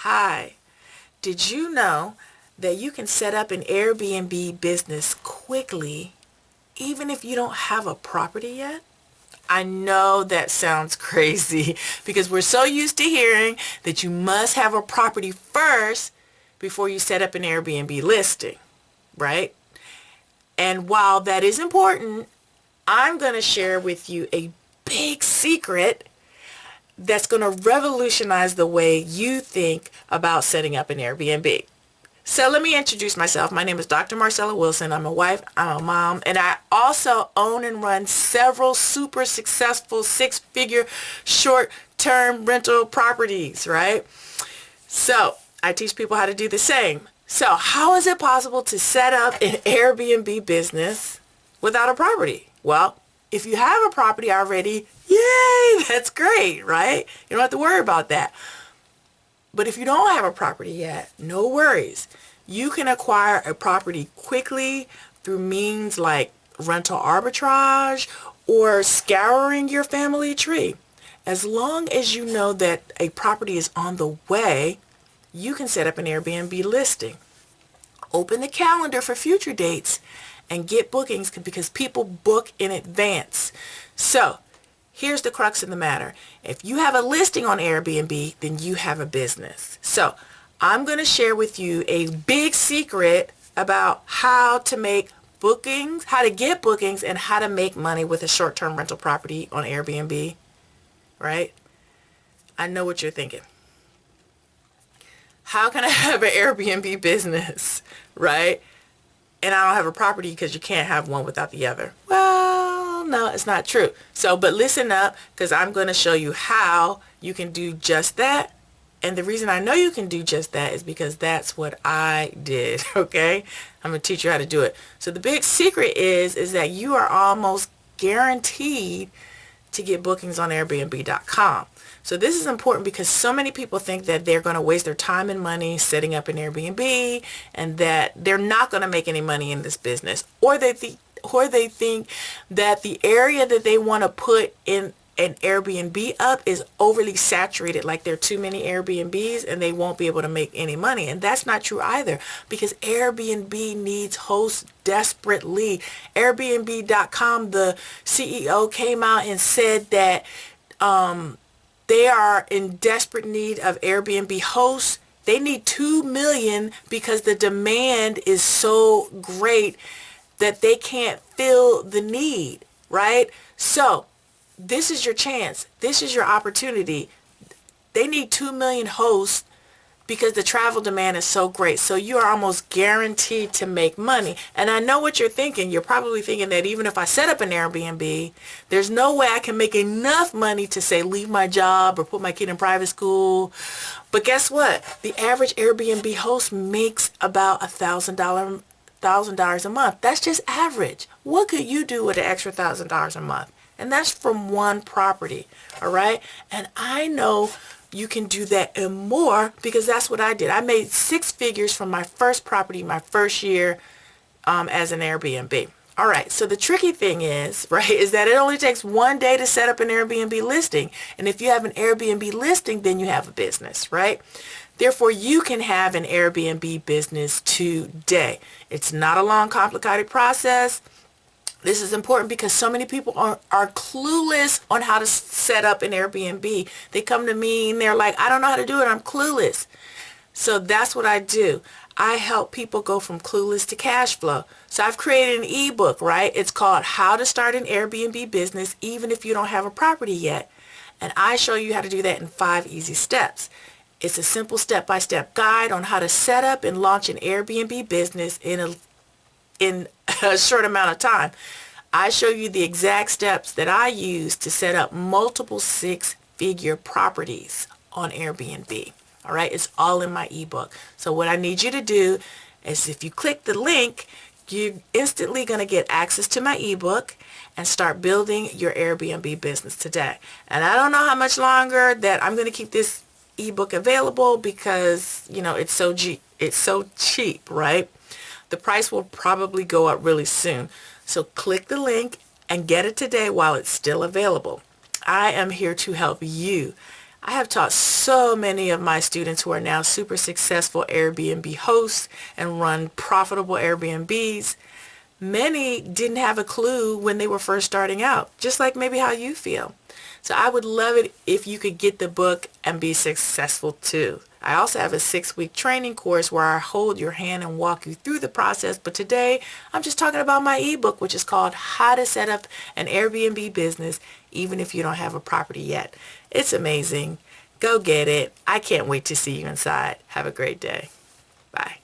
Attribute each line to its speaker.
Speaker 1: Hi, did you know that you can set up an Airbnb business quickly even if you don't have a property yet? I know that sounds crazy because we're so used to hearing that you must have a property first before you set up an Airbnb listing, right? And while that is important, I'm going to share with you a big secret that's going to revolutionize the way you think about setting up an Airbnb. So let me introduce myself. My name is Dr. Marcella Wilson. I'm a wife, I'm a mom, and I also own and run several super successful six-figure short-term rental properties, right? So I teach people how to do the same. So how is it possible to set up an Airbnb business without a property? Well, if you have a property already, yay, that's great, right? You don't have to worry about that. But if you don't have a property yet, no worries. You can acquire a property quickly through means like rental arbitrage or scouring your family tree. As long as you know that a property is on the way, you can set up an Airbnb listing. Open the calendar for future dates and get bookings because people book in advance. So here's the crux of the matter. If you have a listing on Airbnb, then you have a business. So I'm going to share with you a big secret about how to make bookings, how to get bookings, and how to make money with a short-term rental property on Airbnb, right? I know what you're thinking. How can I have an Airbnb business, right? And I don't have a property because you can't have one without the other. Well, no, it's not true. So, but listen up because I'm going to show you how you can do just that. And the reason I know you can do just that is because that's what I did, okay? I'm going to teach you how to do it. So the big secret is that you are almost guaranteed to get bookings on Airbnb.com. So this is important because so many people think that they're going to waste their time and money setting up an Airbnb and that they're not going to make any money in this business. Or they think that the area that they want to put in an Airbnb up is overly saturated, like there are too many Airbnbs and they won't be able to make any money. And that's not true either because Airbnb needs hosts desperately. Airbnb.com, the CEO came out and said that they are in desperate need of Airbnb hosts. They need 2 million because the demand is so great that they can't fill the need, right? So this is your chance. This is your opportunity. They need 2 million hosts because the travel demand is so great. So you are almost guaranteed to make money. And I know what you're thinking. You're probably thinking that even if I set up an Airbnb, there's no way I can make enough money to say leave my job or put my kid in private school. But guess what? The average Airbnb host makes about $1,000 a month. That's just average. What could you do with an extra $1,000 a month? And that's from one property, all right? And I know you can do that and more because that's what I did. I made 6 figures from my first property, my first year as an Airbnb. All right, so the tricky thing is, right, is that it only takes 1 day to set up an Airbnb listing. And if you have an Airbnb listing, then you have a business, right? Therefore, you can have an Airbnb business today. It's not a long, complicated process. This is important because so many people are clueless on how to set up an Airbnb. They come to me and they're like, I don't know how to do it. I'm clueless. So that's what I do. I help people go from clueless to cash flow. So I've created an ebook, right? It's called How to Start an Airbnb Business Even If You Don't Have a Property Yet. And I show you how to do that in 5 easy steps. It's a simple step-by-step guide on how to set up and launch an Airbnb business in a short amount of time. I show you the exact steps that I use to set up multiple 6-figure properties on Airbnb. All right, it's all in my ebook. So what I need you to do is if you click the link, you're instantly going to get access to my ebook and start building your Airbnb business today. And I don't know how much longer that I'm going to keep this ebook available because, you know, it's so cheap, right? The price will probably go up really soon. So click the link and get it today while it's still available. I am here to help you. I have taught so many of my students who are now super successful Airbnb hosts and run profitable Airbnbs. Many didn't have a clue when they were first starting out, just like maybe how you feel. So I would love it if you could get the book and be successful too. I also have a 6-week training course where I hold your hand and walk you through the process. But today I'm just talking about my ebook, which is called How to Set Up an Airbnb Business Even If You Don't Have a Property Yet. It's amazing. Go get it. I can't wait to see you inside. Have a great day. Bye.